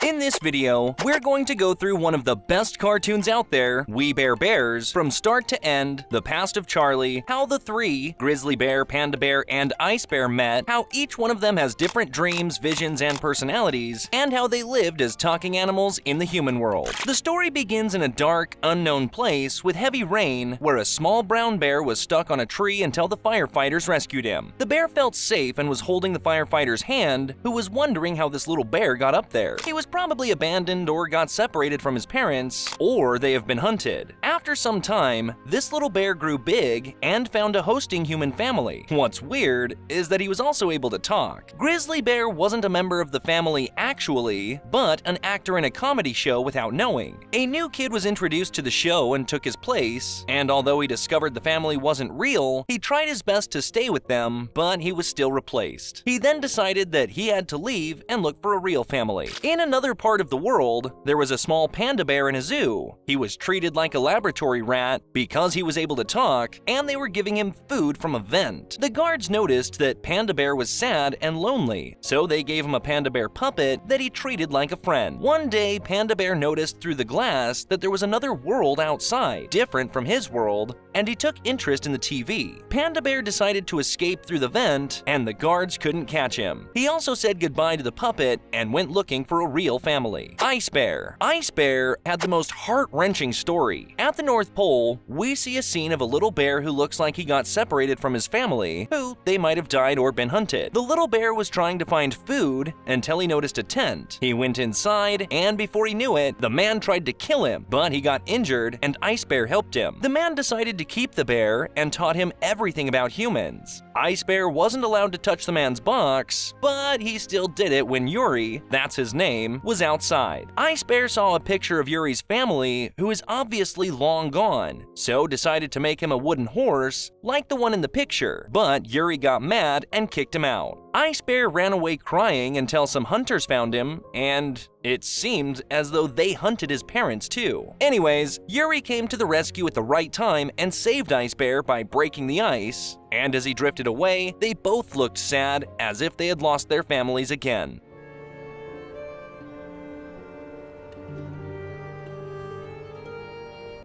In this video, we're going to go through one of the best cartoons out there, We Bare Bears, from start to end, the past of Charlie, how the three, Grizzly Bear, Panda Bear, and Ice Bear met, how each one of them has different dreams, visions, and personalities, and how they lived as talking animals in the human world. The story begins in a dark, unknown place with heavy rain, where a small brown bear was stuck on a tree until the firefighters rescued him. The bear felt safe and was holding the firefighter's hand, who was wondering how this little bear got up there. He was probably abandoned or got separated from his parents, or they have been hunted. After some time, this little bear grew big and found a hosting human family. What's weird is that he was also able to talk. Grizzly Bear wasn't a member of the family actually, but an actor in a comedy show without knowing. A new kid was introduced to the show and took his place, and although he discovered the family wasn't real, he tried his best to stay with them, but he was still replaced. He then decided that he had to leave and look for a real family. In another part of the world, there was a small panda bear in a zoo. He was treated like a laboratory rat because he was able to talk, and they were giving him food from a vent. The guards noticed that Panda Bear was sad and lonely, so they gave him a panda bear puppet that he treated like a friend. One day, Panda Bear noticed through the glass that there was another world outside, different from his world, and he took interest in the TV. Panda Bear decided to escape through the vent, and the guards couldn't catch him. He also said goodbye to the puppet and went looking for a real family. Ice Bear. Ice Bear had the most heart-wrenching story. At the North Pole, we see a scene of a little bear who looks like he got separated from his family, who they might have died or been hunted. The little bear was trying to find food until he noticed a tent. He went inside, and before he knew it, the man tried to kill him, but he got injured and Ice Bear helped him. The man decided to keep the bear and taught him everything about humans. Ice Bear wasn't allowed to touch the man's box, but he still did it when Yuri, that's his name, was outside. Ice Bear saw a picture of Yuri's family, who is obviously long gone, so decided to make him a wooden horse like the one in the picture, but Yuri got mad and kicked him out. Ice Bear ran away crying until some hunters found him, and it seemed as though they hunted his parents too. Anyways, Yuri came to the rescue at the right time and saved Ice Bear by breaking the ice, and as he drifted away, they both looked sad as if they had lost their families again.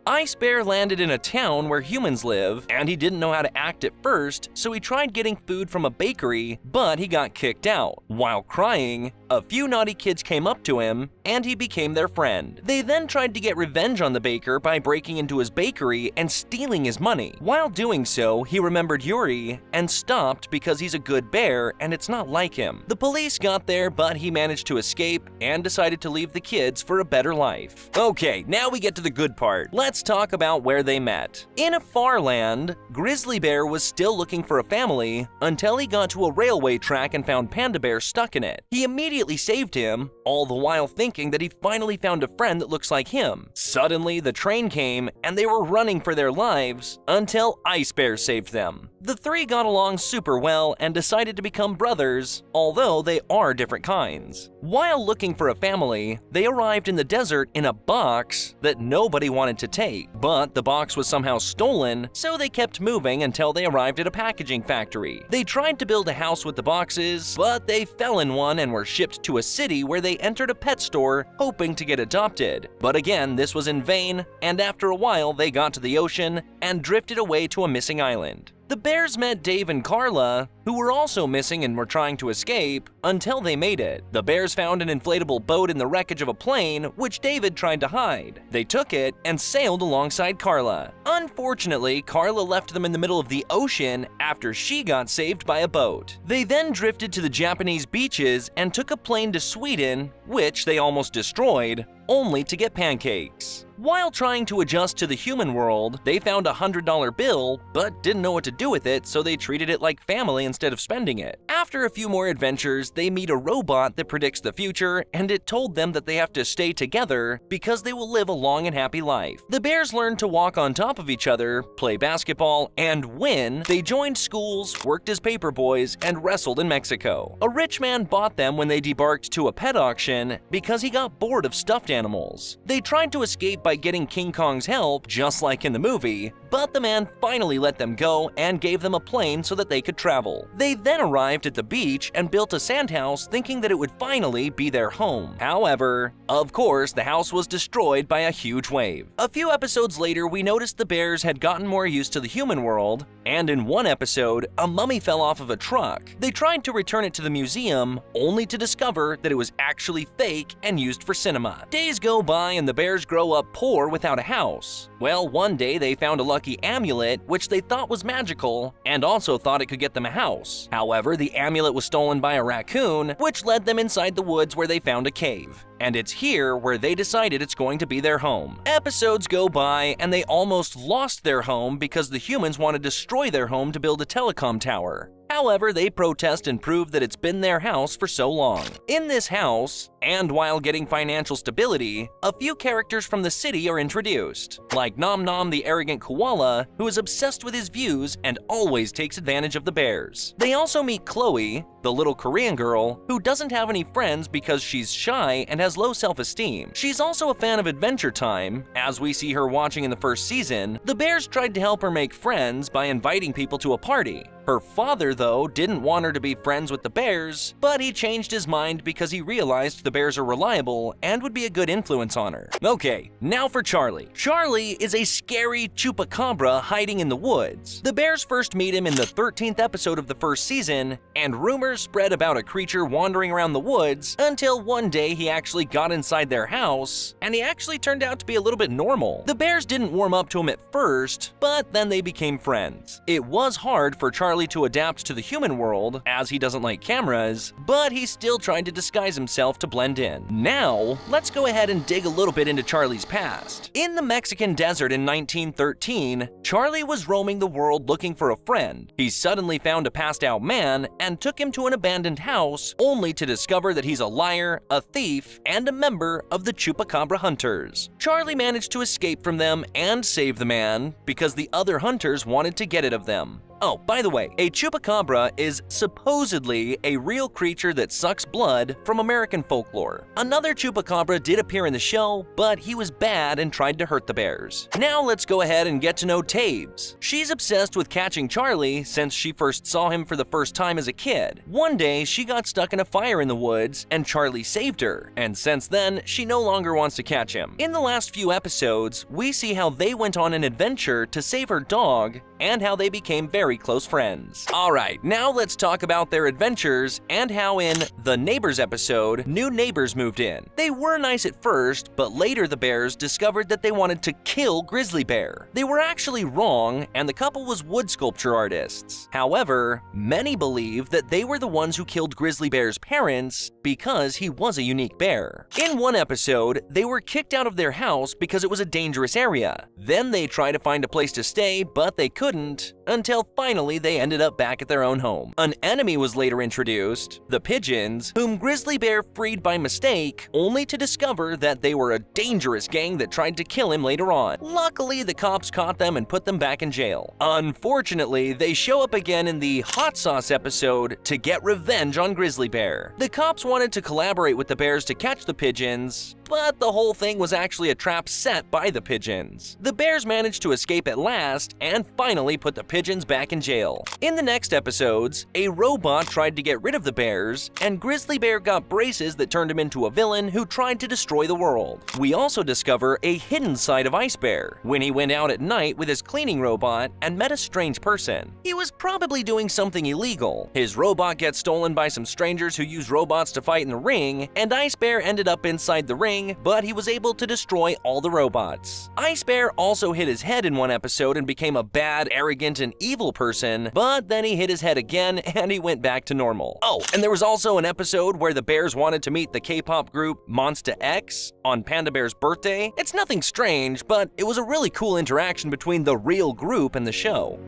Ice Bear landed in a town where humans live, and he didn't know how to act at first, so he tried getting food from a bakery, but he got kicked out. While crying, a few naughty kids came up to him, and he became their friend. They then tried to get revenge on the baker by breaking into his bakery and stealing his money. While doing so, he remembered Yuri and stopped because he's a good bear and it's not like him. The police got there, but he managed to escape and decided to leave the kids for a better life. Okay, now we get to the good part. Let's talk about where they met. In a far land, Grizzly Bear was still looking for a family until he got to a railway track and found Panda Bear stuck in it. He immediately saved him, all the while thinking that he finally found a friend that looks like him. Suddenly, the train came and they were running for their lives until Ice Bear saved them. The three got along super well and decided to become brothers, although they are different kinds. While looking for a family, they arrived in the desert in a box that nobody wanted to take, but the box was somehow stolen, so they kept moving until they arrived at a packaging factory. They tried to build a house with the boxes, but they fell in one and were shipped to a city where they entered a pet store hoping to get adopted. But again, this was in vain, and after a while they got to the ocean and drifted away to a missing island. The bears met Dave and Carla, who were also missing and were trying to escape, until they made it. The bears found an inflatable boat in the wreckage of a plane, which David tried to hide. They took it and sailed alongside Carla. Unfortunately, Carla left them in the middle of the ocean after she got saved by a boat. They then drifted to the Japanese beaches and took a plane to Sweden, which they almost destroyed, only to get pancakes. While trying to adjust to the human world, they found a $100 bill, but didn't know what to do with it, so they treated it like family instead of spending it. After a few more adventures, they meet a robot that predicts the future, and it told them that they have to stay together because they will live a long and happy life. The bears learned to walk on top of each other, play basketball, and when they joined schools, worked as paper boys, and wrestled in Mexico. A rich man bought them when they debarked to a pet auction because he got bored of stuffed animals. They tried to escape by getting King Kong's help, just like in the movie, but the man finally let them go and gave them a plane so that they could travel. They then arrived at the beach and built a sand house thinking that it would finally be their home. However, of course, the house was destroyed by a huge wave. A few episodes later, we noticed the bears had gotten more used to the human world, and in one episode, a mummy fell off of a truck. They tried to return it to the museum, only to discover that it was actually fake and used for cinema. Days go by and the bears grow up poor without a house. Well, one day they found a lucky amulet, which they thought was magical, and also thought it could get them a house. However, the amulet was stolen by a raccoon, which led them inside the woods where they found a cave. And it's here where they decided it's going to be their home. Episodes go by, and they almost lost their home because the humans want to destroy their home to build a telecom tower. However, they protest and prove that it's been their house for so long. In this house, and while getting financial stability, a few characters from the city are introduced, like Nom Nom the arrogant koala, who is obsessed with his views and always takes advantage of the bears. They also meet Chloe, the little Korean girl, who doesn't have any friends because she's shy and has low self-esteem. She's also a fan of Adventure Time. As we see her watching in the first season, the bears tried to help her make friends by inviting people to a party. Her father, though, didn't want her to be friends with the bears, but he changed his mind because he realized the bears are reliable and would be a good influence on her. Okay, now for Charlie. Charlie is a scary chupacabra hiding in the woods. The bears first meet him in the 13th episode of the first season, and rumors spread about a creature wandering around the woods until one day he actually got inside their house, and he actually turned out to be a little bit normal. The bears didn't warm up to him at first, but then they became friends. It was hard for Charlie to adapt to the human world, as he doesn't like cameras, but he still tried to disguise himself to blend in. Now, let's go ahead and dig a little bit into Charlie's past. In the Mexican desert in 1913, Charlie was roaming the world looking for a friend. He suddenly found a passed-out man and took him to an abandoned house, only to discover that he's a liar, a thief, and a member of the Chupacabra Hunters. Charlie managed to escape from them and save the man because the other hunters wanted to get it of them. Oh, by the way, a chupacabra is supposedly a real creature that sucks blood from American folklore. Another chupacabra did appear in the show, but he was bad and tried to hurt the bears. Now let's go ahead and get to know Tabes. She's obsessed with catching Charlie since she first saw him for the first time as a kid. One day, she got stuck in a fire in the woods, and Charlie saved her, and since then, she no longer wants to catch him. In the last few episodes, we see how they went on an adventure to save her dog, and how they became very close friends. Alright, now let's talk about their adventures and how in the Neighbors episode, new neighbors moved in. They were nice at first, but later the bears discovered that they wanted to kill Grizzly Bear. They were actually wrong, and the couple was wood sculpture artists. However, many believe that they were the ones who killed Grizzly Bear's parents because he was a unique bear. In one episode, they were kicked out of their house because it was a dangerous area. Then they tried to find a place to stay, but they couldn't, until finally they ended up back at their own home. An enemy was later introduced, the pigeons, whom Grizzly Bear freed by mistake, only to discover that they were a dangerous gang that tried to kill him later on. Luckily, the cops caught them and put them back in jail. Unfortunately, they show up again in the Hot Sauce episode to get revenge on Grizzly Bear. The cops wanted to collaborate with the bears to catch the pigeons, but the whole thing was actually a trap set by the pigeons. The bears managed to escape at last and finally put the pigeons back in jail. In the next episodes, a robot tried to get rid of the bears, and Grizzly Bear got braces that turned him into a villain who tried to destroy the world. We also discover a hidden side of Ice Bear when he went out at night with his cleaning robot and met a strange person. He was probably doing something illegal. His robot gets stolen by some strangers who use robots to fight in the ring, and Ice Bear ended up inside the ring, but he was able to destroy all the robots. Ice Bear also hit his head in one episode and became a bad bad, arrogant, and evil person, but then he hit his head again and he went back to normal. Oh, and there was also an episode where the bears wanted to meet the K-pop group Monsta X on Panda Bear's birthday. It's nothing strange, but it was a really cool interaction between the real group and the show.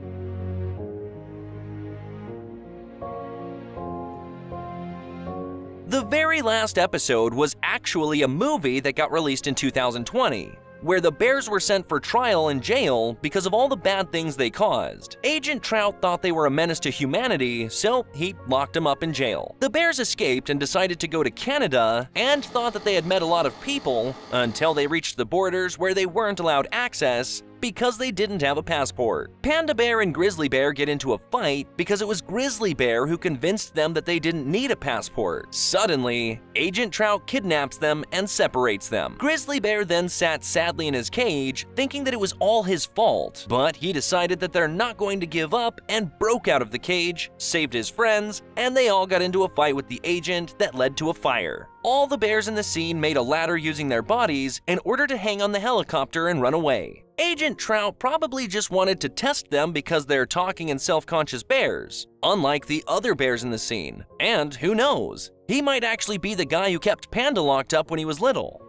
The very last episode was actually a movie that got released in 2020, where the bears were sent for trial in jail because of all the bad things they caused. Agent Trout thought they were a menace to humanity, so he locked them up in jail. The bears escaped and decided to go to Canada and thought that they had met a lot of people until they reached the borders where they weren't allowed access because they didn't have a passport. Panda Bear and Grizzly Bear get into a fight because it was Grizzly Bear who convinced them that they didn't need a passport. Suddenly, Agent Trout kidnaps them and separates them. Grizzly Bear then sat sadly in his cage, thinking that it was all his fault, but he decided that they're not going to give up and broke out of the cage, saved his friends, and they all got into a fight with the agent that led to a fire. All the bears in the scene made a ladder using their bodies in order to hang on the helicopter and run away. Agent Trout probably just wanted to test them because they're talking and self-conscious bears, unlike the other bears in the scene. And who knows, he might actually be the guy who kept Panda locked up when he was little.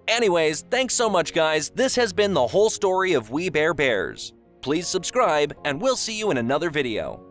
Anyways, thanks so much guys, this has been the whole story of We Bare Bears. Please subscribe and we'll see you in another video.